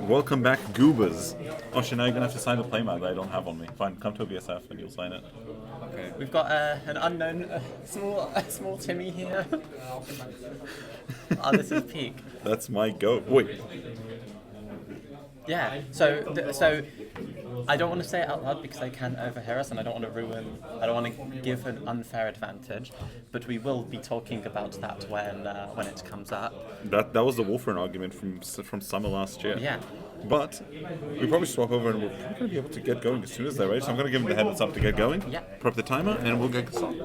Welcome back, goobers. Oh shit, now you're gonna have to sign the playmat that I don't have on me. Fine, come to a VSF and you'll sign it. Okay. We've got an unknown small Timmy here. Oh, this is peak. That's my goat. Wait. Yeah. So I don't want to say it out loud because they can overhear us, and I don't want to give an unfair advantage. But we will be talking about that when it comes up. That was the Wolfram argument from summer last year. Yeah. But we probably swap over and we're probably going to be able to get going as soon as they're ready. So I'm going to give them the heads up to get going. Yeah. Prep the timer and we'll get started. I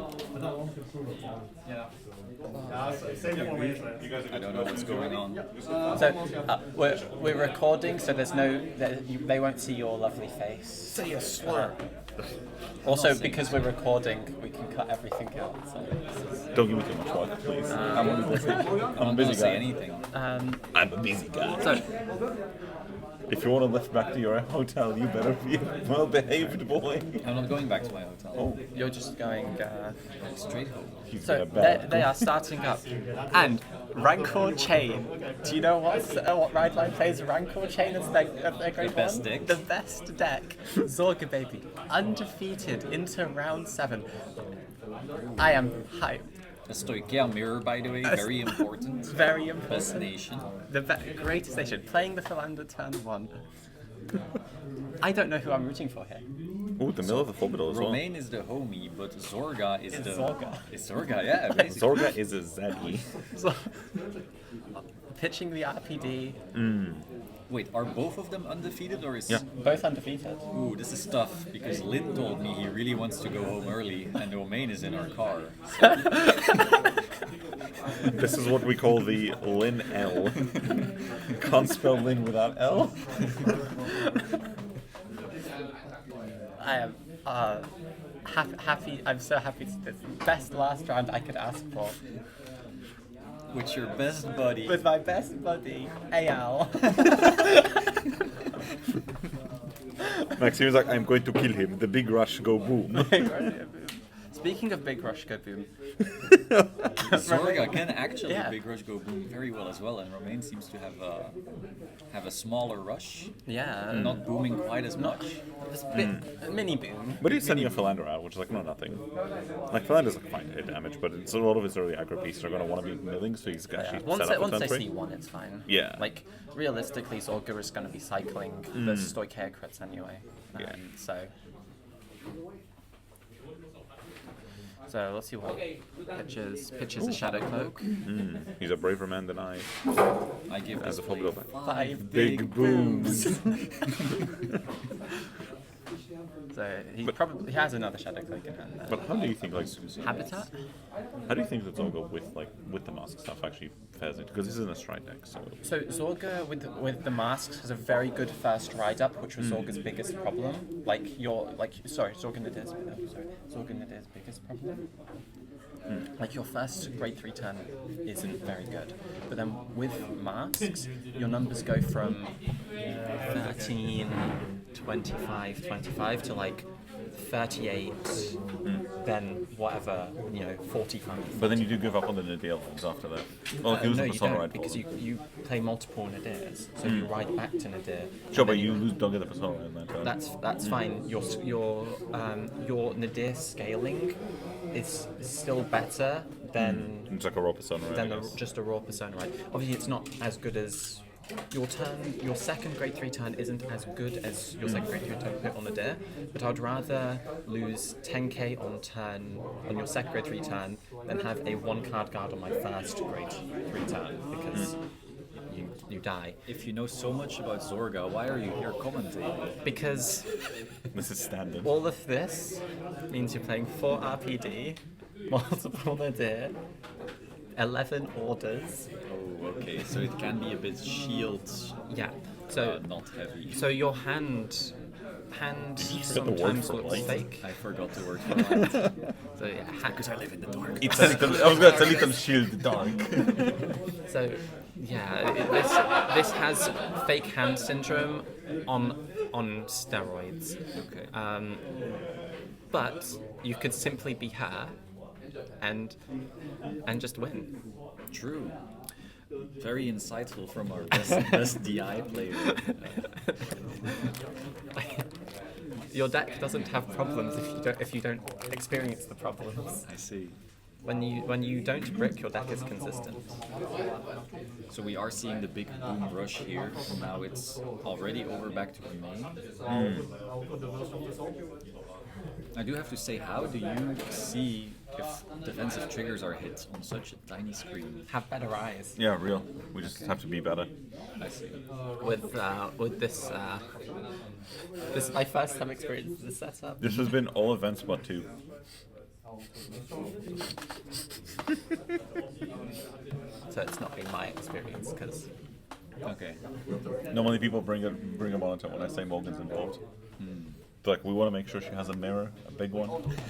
don't know what's going on. So we're recording, so they won't see your lovely face. Say a slur. Also, because we're recording, we can cut everything out. So Don't give me too much work, please. I'm a busy Don't guy. say anything. I'm a busy guy. So If you want to lift back to your hotel, you better be a well-behaved boy. I'm not going back to my hotel. Oh, you're just going. Straight home. he's So got a bad. they are starting up, and Rancor Chain. Do you know what ride line plays Rancor Chain as their grade The best one? deck? The best deck. Zorga baby, undefeated into round 7. I am hyped. A Stoichea mirror, by the way, very important. Very important. Best nation. The greatest nation. Playing the Philander turn 1. I don't know who I'm rooting for here. Ooh, the middle of the orbital as well. Romain is the homie, but Zorga is the... Zorga. It's Zorga, yeah, basically. Zorga is a Zeddy. So, pitching the RPD. Wait, are both of them undefeated, or is... Yeah. Both undefeated. Ooh, this is tough, because Lynn told me he really wants to go home early, and Romain is in our car. This is what we call the Lin L. Can't spell Lin without L. I am happy. I'm so happy. It's the best last round I could ask for. With your best buddy. With my best buddy, Al. Maxime's like, I'm going to kill him. The big rush go boom. Speaking of Big Rush Go Boom, Zorga can actually Yeah. big rush go boom very well as well, and Romain seems to have a smaller rush, yeah, not booming quite as much. just a mini boom. But he's sending a Philander out, which is like, no, nothing. Like, Philander's like fine hit damage, but it's a lot of his early aggro pieces are going to want to be milling, so he's actually Once set up once for they turn see 3. one, it's fine. Yeah. Like realistically, Zorga is going to be cycling the Stoichea crits anyway. Yeah. So let's see what pitches a Shadow Cloak. He's a braver man than I. I give As this a formula play back. 5 Big booms. So he probably has another Shadow Cloak in hand. But how do you think, like, Habitat? how do you think that Zorga with the mask stuff actually fares it? Because this isn't a stride deck, so. So Zorga with the masks has a very good first ride up, which was Zorga's biggest problem. Zorga Nadir's biggest problem. Like your first grade 3 turn isn't very good, but then with masks, your numbers go from 13, 25, 25 to like 38, then whatever, 45. But then you do give up on the Nadir ones after that. Well, No, you don't, because you play multiple Nadirs, so you ride back to Nadir. Sure, and but then you don't get the persona in that turn. That's fine. Your Nadir scaling is still better than It's like a raw persona, right? I guess. just a raw persona, right? Obviously, it's not as good as your turn. Your second grade 3 turn isn't as good as your second grade 3 turn put on Nadir, but I'd rather lose 10k on your second grade 3 turn than have a 1 card guard on my first grade 3 turn because you die. If you know so much about Zorga, why are you here commentating? Because This is standard. all of this means you're playing 4 RPD, multiple Nadir, 11 orders. Oh, okay, so it can be a bit shield, Yeah. So not heavy. so your hand said the word sometimes for looks light. fake. I forgot the word for that. So yeah, because I live in the dark. It's a little shield dark. So yeah, this has fake hand syndrome on steroids. Okay. But you could simply be her and just win. True. Very insightful from our best DI player. Your deck doesn't have problems if you don't experience the problems. I see. When you don't brick, your deck is consistent. So we are seeing the big boom rush here. Now it's already over back to Romain. I do have to say, how do you see if defensive triggers are hit on such a tiny screen? Have better eyes. Yeah, real. We just have to be better. I see. With this this is my first time experiencing this setup. This has been all events but 2. So it's not been my experience because Okay. Normally people bring a monitor when I say Morgan's involved. Like, we want to make sure she has a mirror, a big one.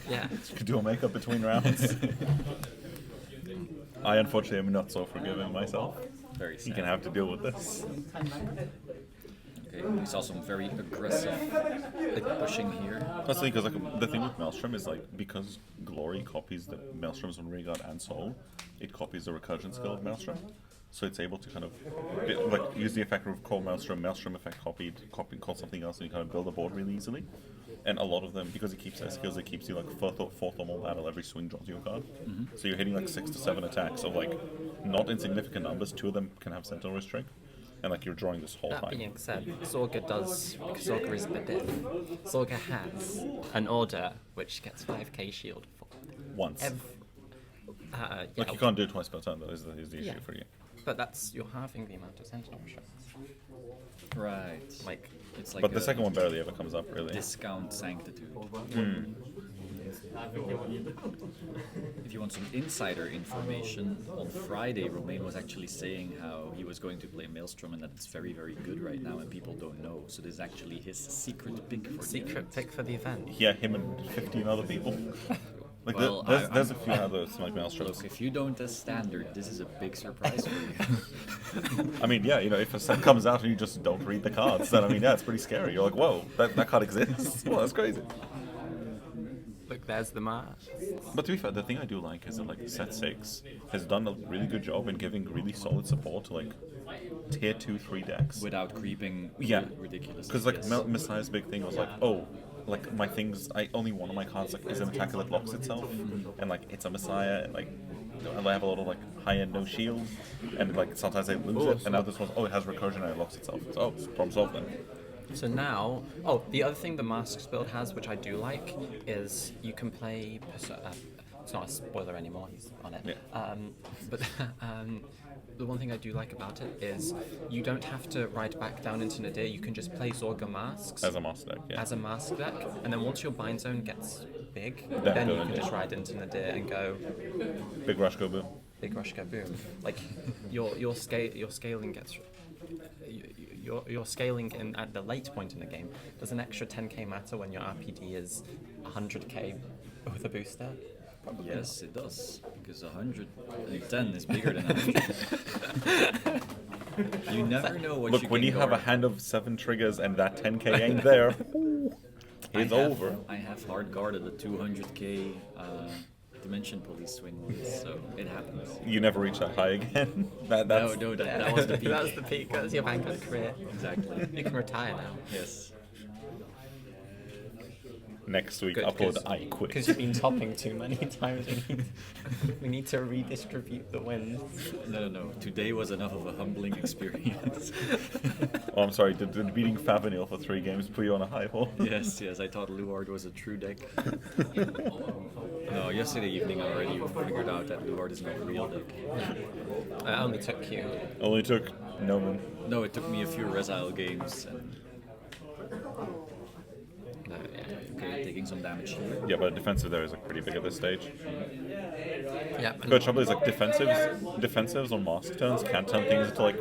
yeah. She could do a makeup between rounds. I unfortunately am not so forgiving myself. Very You sad. can have to deal with this. Okay, we saw some very aggressive pushing here. That's because like the thing with Maelstrom is like because Glory copies the Maelstrom's on Regard and Soul, it copies the recursion skill of Maelstrom. So it's able to kind of use the effect of call Maelstrom, Maelstrom effect call something else, and you kind of build a board really easily. And a lot of them, because it keeps their skills, it keeps you like fourth or more battle every swing draws you a card. So you're hitting like 6 to 7 attacks of like not insignificant numbers. 2 of them can have Sentinel Restrict, and like you're drawing this whole That time. being said, Zorga does, because Zorga is the diff, Zorga has an order which gets 5k shield for Once. yeah, Like you can't do it twice per turn. That is the issue Yeah. for you. but that's, you're halving the amount of sentinel shots. Right. Like, It's like But the a second one barely ever comes up, really. discount sanctitude. If you want some insider information, on Friday Romain was actually saying how he was going to play Maelstrom and that it's very, very good right now and people don't know. So this is actually his secret pick for the secret event. pick for the event. Yeah, him and 15 other people. Like Well, there's a few others like Maelstroms. Look, if you don't test standard, this is a big surprise for you. I mean, yeah, you know, if a set comes out and you just don't read the cards, then I mean, yeah, it's pretty scary. You're like, whoa, that card exists. Well, that's crazy. Look, there's the mark. But to be fair, the thing I do like is that like set 6 has done a really good job in giving really solid support to like tier 2, 3 decks. Without creeping Yeah, ridiculous. because like Messiah's big thing was like, oh, like my things, only one of my cards like is an attacker that blocks itself, and like it's a Messiah, and like I have a lot of like high end no shield, and like sometimes I lose it, and now this one's it has recursion and it locks itself. So problem solved then. So now, the other thing the Masks build has, which I do like, is you can play. It's not a spoiler anymore. He's on it. Yeah. But the one thing I do like about it is you don't have to ride back down into Nadir. You can just play Zorga Masks As a master deck, yeah. as a mask deck, and then once your bind zone gets big, Then then go you can Nadir. just ride into Nadir and go Big rush, go boom. big rush go boom. Like your scaling gets. Your scaling in at the late point in the game does an extra 10k matter when your RPD is 100k with a booster? Probably Yes, it does. Because 110 is bigger than 100. You never know what Look, you when can you have a guard. hand of 7 triggers and that 10k ain't there, it's over. I have hard guarded a 200k Dimension Police swing once, so it happens. You never reach that high again. That No, that was the peak. That was the peak. That was your Vanguard career. Exactly. You can retire now. Yes. next week Good, upload 'cause- I quit. Because you've been topping too many times. We need to redistribute the wins. No. Today was enough of a humbling experience. Oh, I'm sorry. Did beating Favanil for 3 games put you on a high hole? Yes. I thought Luard was a true deck. No, yesterday evening I already figured out that Luard is not a real deck. It only took you. Only took Noman. No, it took me a few Resile games. And, No, yeah. okay, taking some damage here. Yeah, but defensive there is like pretty big at this stage. Yeah. But the trouble is like defensives on mask turns can turn things into like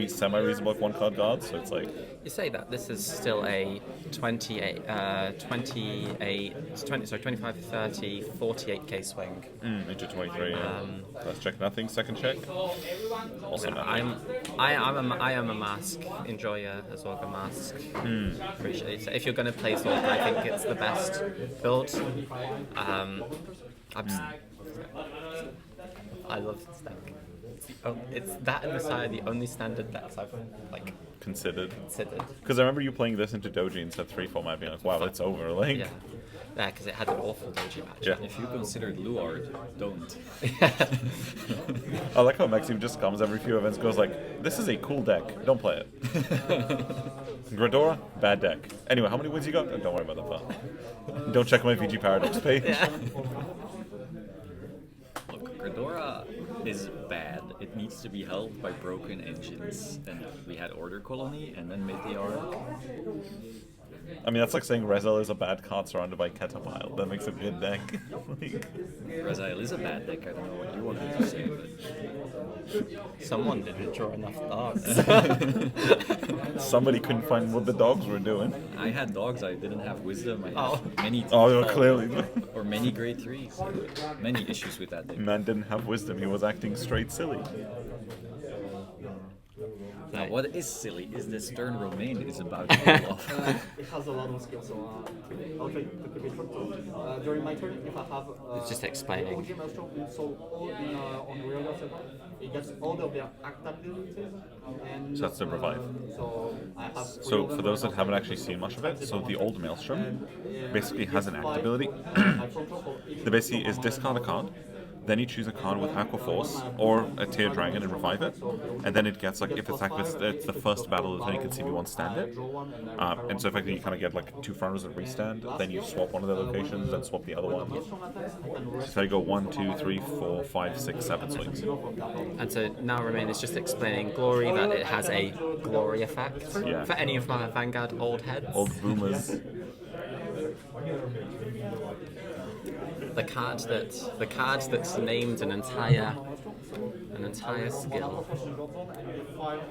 semi-reasonable like 1-card guards. So it's like You say that this is still a 25, 30, 48k swing. into 23. Let's check nothing. Second check. Also nothing. I am a mask enjoyer as well, a mask. Appreciate it. If you're going to play Zorg, I think it's the best build. I love this deck. It's the Oh, it's that and Messiah the only standard decks I've like Considered. considered. Because I remember you playing this into Doji and said 3 format, being like, wow, it's over. Like, Yeah, because it had an awful doji match. Yeah. If you considered Luard, don't. I like how Maxime just comes every few events, goes like, this is a cool deck, don't play it. Gradora, bad deck. Anyway, how many wins you got? Don't worry about that part. Don't check my VG Paradox page. Look, Gradora is bad. It needs to be held by broken engines. And we had Order Colony and then Meteor. I mean, that's like saying Rezel is a bad card surrounded by Catapile. That makes a good deck. Like, Raziel is a bad deck. I don't know what you wanted to say, but Someone didn't draw enough dogs. somebody couldn't find what the dogs were doing. I had dogs. I didn't have wisdom. I Oh. had many Oh, clearly. or many grade 3s. Many issues with that deck. Man didn't have wisdom, he was acting straight silly. Now, what is silly is this turn Romain is about to pull off. It has a lot of skills, so I'll try to keep it short. During my turn, if I have It's just explaining. OG Maelstrom, so all in on real server, it gets all of their act abilities, and So that's the revive. So I have So for those that haven't actually seen much of it, so the old Maelstrom basically has an act ability. That basically is discard a card, then you choose a card with Aqua Force or a Tear Dragon and revive it, and then it gets like if it's active, it's the first battle of the turn you can see if you want to stand it. And so effectively you kind of get like 2 fronters that restand, then you swap one of the locations, then swap the other one. So you go 1, 2, 3, 4, 5, 6, 7 swings. And so now Romain is just explaining Glory, that it has a Glory effect. Yeah. For any of my Vanguard old heads. Old boomers. The card that's named an entire skill.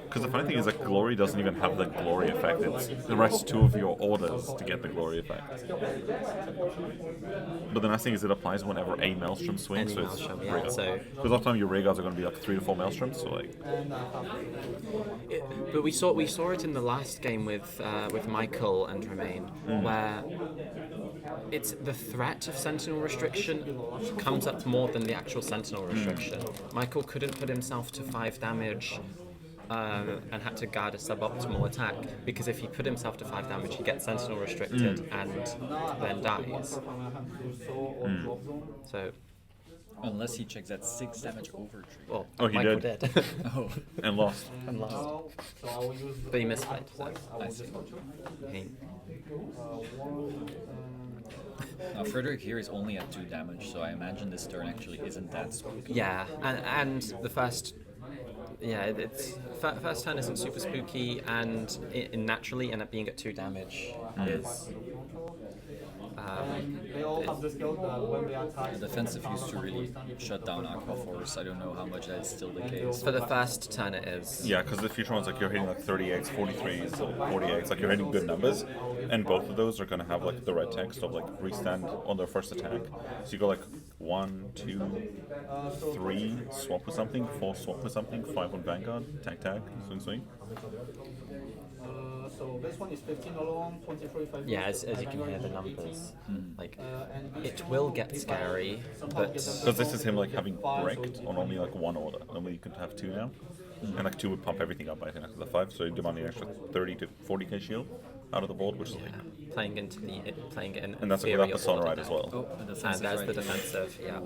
Because the funny thing is that Glory doesn't even have the Glory effect, it's the rest 2 of your orders to get the Glory effect. But the nice thing is it applies whenever a Maelstrom swings, Any so it's Maelstrom, yeah, real. so- Because a lot of time your Ray Guards are going to be like 3 to 4 Maelstroms, so like, But we saw it in the last game with Michael and Romain, where it's the threat of Sentinel restriction comes up more than the actual Sentinel restriction. Michael couldn't put himself to 5 damage and had to guard a suboptimal attack, because if he put himself to 5 damage, he gets Sentinel restricted and then dies. So, Unless he checks that 6 damage over tree. well, Oh, he Michael did. did. Oh, and lost. And lost. So I will use But he misfired, so I see. he- Now, Frederick here is only at 2 damage, so I imagine this turn actually isn't that spooky. yeah, and the first, first turn isn't super spooky, and it naturally end up being at 2 damage is. they all have the skill that when they attack. The defensive used to really shut down Aqua Force. I don't know how much that is still the case. For the first turn, it is. Yeah, because the future ones, like you're hitting like 38s, 43s, 48s, like you're hitting good numbers, and both of those are going to have like the red text of like restand on their first attack. So you go like 1, 2, 3, swap with something, 4, swap with something, 5 on Vanguard, tag, swing, swing. So this one is 15 alone, 23 if I Yeah, as you can hear the numbers, like and it will get scary, but Because this is him like having bricked on only like 1 order. Normally you could have 2 now. And like 2 would pump everything up, I think, after the 5, so you're demanding an extra 30 to 40k shield out of the board, which is like. playing it in. And that's like inferior without Persona order Ride now. as well. Oh, the And defensive there's right the here. defensive, yeah.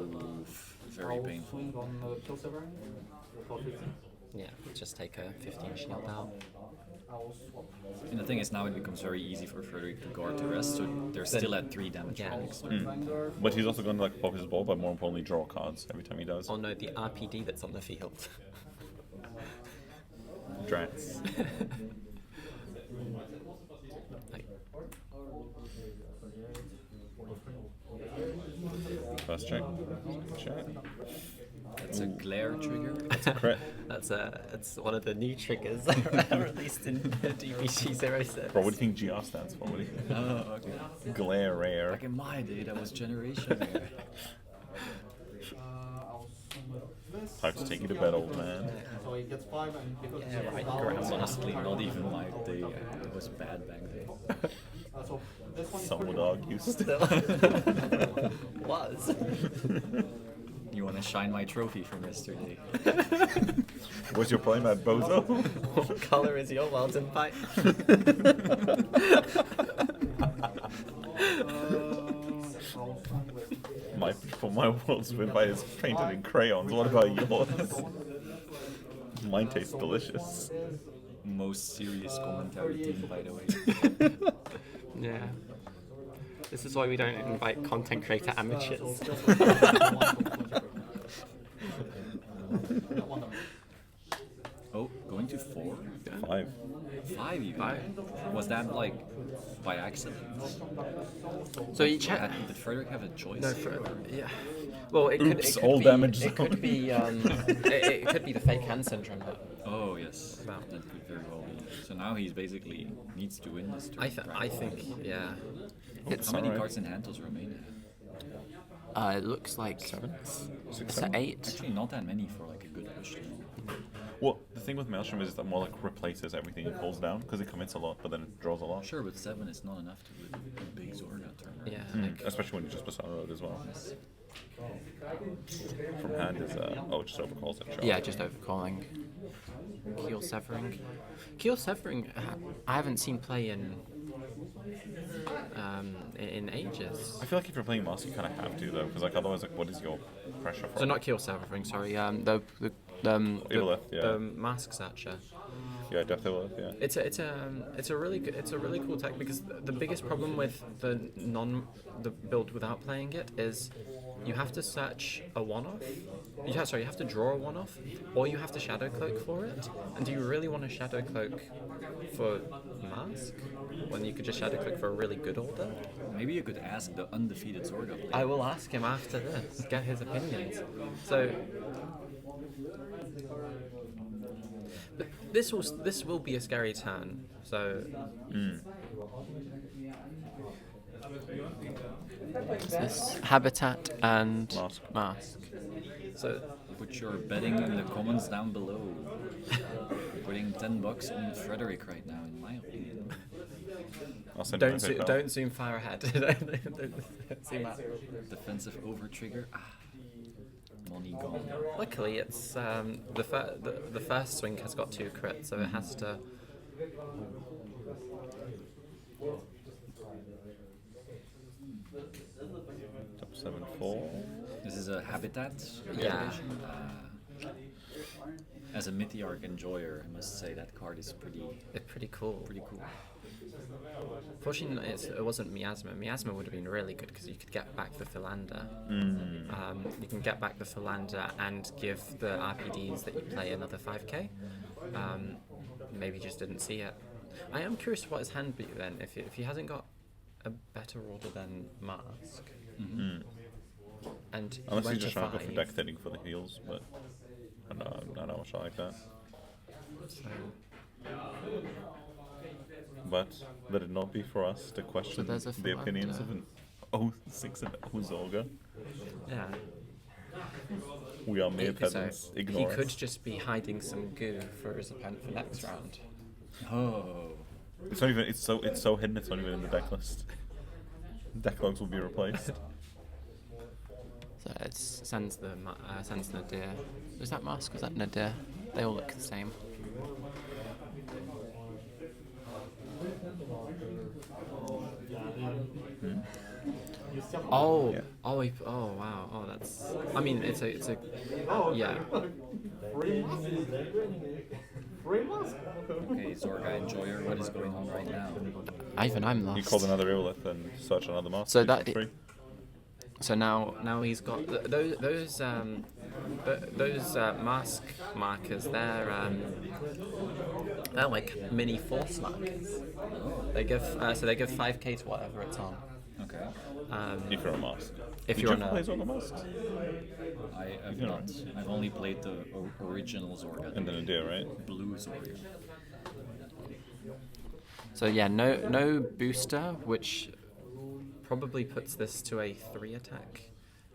Very I'll painful. swing on Kill Severin for 15. Yeah, just take a 15 shield out. I'll swap. And the thing is, now it becomes very easy for Frederick to guard the rest, so they're still at 3 damage. Yeah. rolls. Vanguard. But he's also going to like pop his ball, but more importantly draw cards every time he does. Oh no, the RPD that's on the field. Drats. Like, First check. Check. That's a glare trigger. Crit. it's one of the new triggers released in DBG 06. Bro, what do you think GR stands for? What do you think? Oh, okay. Glare rare. Back in my day, that was generation rare. I'll swing with this. Time to take you to bed, old man. So he gets 5 and because Yeah, it's right, down, correct. It's honestly not even my day. It was bad back then. So this one is Some would 30. argue still. Was. You want to shine my trophy from yesterday? What's your playmat, bozo? What color is your Weldon pipe? My world's win by is painted in crayons. What about yours? Mine tastes delicious. Most serious commentary team, by the way. Yeah. This is why we don't invite content creator amateurs. Oh, going to 4? 5. 5 even? 5. Was that like by accident? So each Did Frederick have a choice? no, here, or- yeah. Well, it could, Oops, it could all be, damage it could zone. be, it could be the fake hand syndrome. Oh yes, Wow. that could very well be. So now he's basically needs to win this turn. I think, yeah. It's How many alright. cards in hand does Romain have? it looks like 7? 6, it's 7? 8. Actually, not that many for like a good push. Well, the thing with Maelstrom is that more like replaces everything it calls down because it commits a lot, but then it draws a lot. Sure, but 7 is not enough to win a big Zorga turn. Yeah, Mm, especially when you just Persona Road as well. From hand is just overcalls it. Sure. yeah, just overcalling. Keel severing. Keel severing, I haven't seen play in ages. I feel like if you're playing Mask, you kind of have to though, because like otherwise, like, what is your pressure for? So not keel severing, sorry. Evilith, yeah. The mask satcher. Yeah, Death Evilith, yeah. It's a really cool tech because the biggest problem with the build without playing it is you have to search a one-off. You have to draw a one-off, or you have to shadow cloak for it. And do you really want to shadow cloak for mask when you could just shadow cloak for a really good order? Maybe you could ask the undefeated Zorga player. I will ask him after this, get his opinions. So. But this will be a scary turn. So. What's this? Habitat and mask. So Put your betting in the comments down below. Putting $10 on Frederick right now, in my opinion. I'll send you my don't PayPal. don't zoom far ahead. don't zoom out. Defensive over trigger. Money gone. Luckily, it's the first swing has got 2 crits, so it has to. Top 7-4. This is a habitat. Yeah. variation. As a Mythiarch enjoyer, I must say that card is pretty Pretty cool. cool. Fortunately, it wasn't Miasma. Miasma would have been really good because you could get back the Philander. You can get back the Philander and give the RPDs that you play another 5k. Maybe just didn't see it. I am curious what his hand beat then, if he hasn't got a better order than Mask. And Unless went he's just to trying to go for 5. deck thinning for the heals, but I don't know much like that. So, But let it not be for us to question there's a the opinions of Philander. an 06 and 0 Zorga. yeah. We are mere So peasants. he Ignore could us. just be hiding some goo for his opponent for next round. Oh. It's not even. It's so hidden. It's not even in the deck list. Deck logs will be replaced. So it sends Nadir. Was that Mask? Was that Nadir? They all look the same. Oh, Yeah. oh, oh, wow, oh, that's. I mean, it's a, yeah. Free mask? Okay, Zorga enjoyer, what is going on right now? I'm lost. You called another Evilith and search another master. So you that- get 3. So now he's got those mask markers. They're like mini force markers. They give 5k to whatever it's on. Okay. If you're a mask. If Did you're you on ever a play Zorga masks? I have Yeah. not. I've only played the original Zorga, And then a deer, right? blue Zorga. So yeah, no booster, which probably puts this to a 3 attack.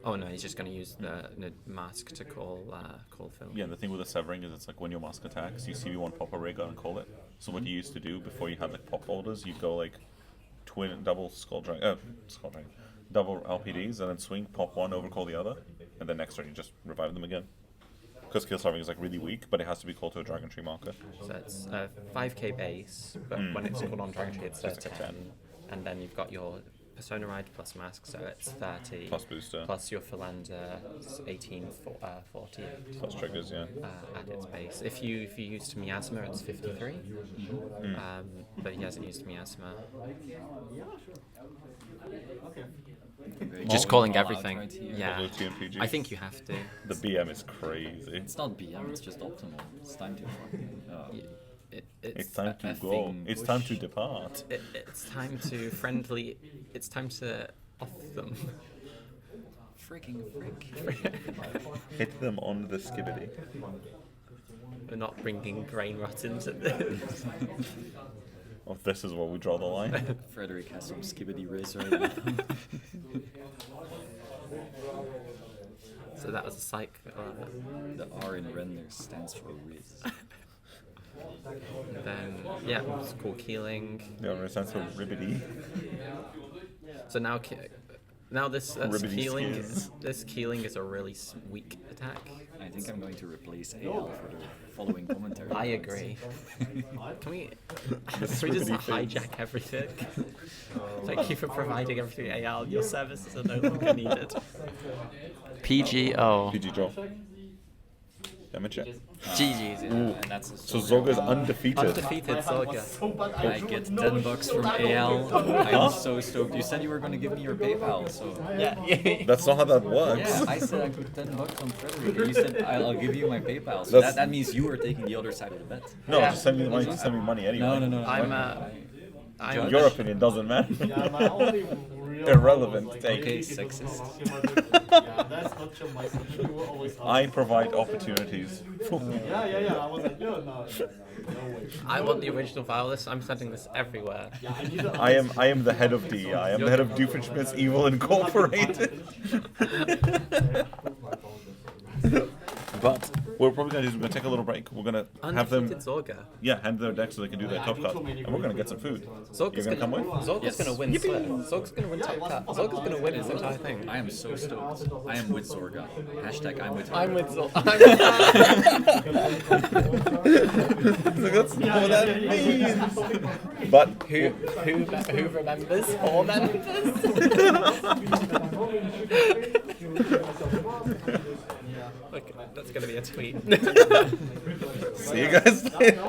Oh no, he's just going to use the mask to call Phil. Yeah, the thing with the severing is it's like when your mask attacks, you CV1 pop a ray gun and call it. So what you used to do before you had like pop orders, you'd go like double double LPDs and then swing, pop one, overcall the other. and then next turn you just revive them again. Because kill starving is like really weak, but it has to be called to a Dragon Tree marker. So it's 5k base, but when it's called on Dragon Tree, it's Just a 10. And then you've got your Persona Ride plus Mask, so it's 30. Plus booster. Plus your Philander, it's 18, 40 Plus triggers, yeah. at its base. If you used Miasma, it's 53. But he hasn't used Miasma. Just calling all out everything. right here. Yeah. Double TMPG. I think you have to. The BM is crazy. It's not BM, it's just optimal. It's time to It's time to effing go. It's time to push. depart. It's time to friendly. It's time to off them. Freaking frick. Hit them on the skibbity. We're not bringing brain rot into this. Oh, this is where we draw the line. Frederick has some skibbity riz right now. So that was a psych. The R in render stands for riz. Then yeah, it's called Keeling. Yeah, it stands for ribbity. So now, this Ribbity Keeling. skis. This Keeling is a really weak attack. I think I'm going to replace AL for the following commentary. I agree. Can we The just swibbity fins. hijack everything? Thank you for providing everything, AL. Your services are no longer needed. PGO. PG draw. Damage check. GG's. And that's a So Zorga's undefeated. Undefeated Zorga. I get $10 from AL. I'm so stoked. You said you were going to give me your PayPal, so Yeah. That's not how that works. yeah, I said I put $10 on Frederick, and you said I'll give you my PayPal. So That's- that means you were taking the other side of the bet. No, Yeah. just send me money. Just send me money anyway. No. I'm Your opinion doesn't matter. Yeah, my only real Irrelevant like, take. Okay, basically the sexist. customer that- yeah, that's not your myself. You will always ask. I provide opportunities. Yeah. I was like, no way. I want the original file list. I'm sending this everywhere. Yeah, I need a- I am the head of DEI. I am the head of Doofenshmirtz Evil Incorporated. But we're probably gonna do is we're gonna take a little break. We're gonna have them Undefeated Zorga. hand their deck so they can do their top cut, and we're gonna get some food. Zorga's You're gonna come with? Zorga's Yes. gonna win. Zorga's gonna win top cut. Zorga's gonna win this entire thing. I am so stoked. I am with Zorga. Hashtag I'm with Zorga. I'm with Zorga. That's not what that means. But Who remembers? 4 members. Okay, that's gonna be a tweet. see you guys later.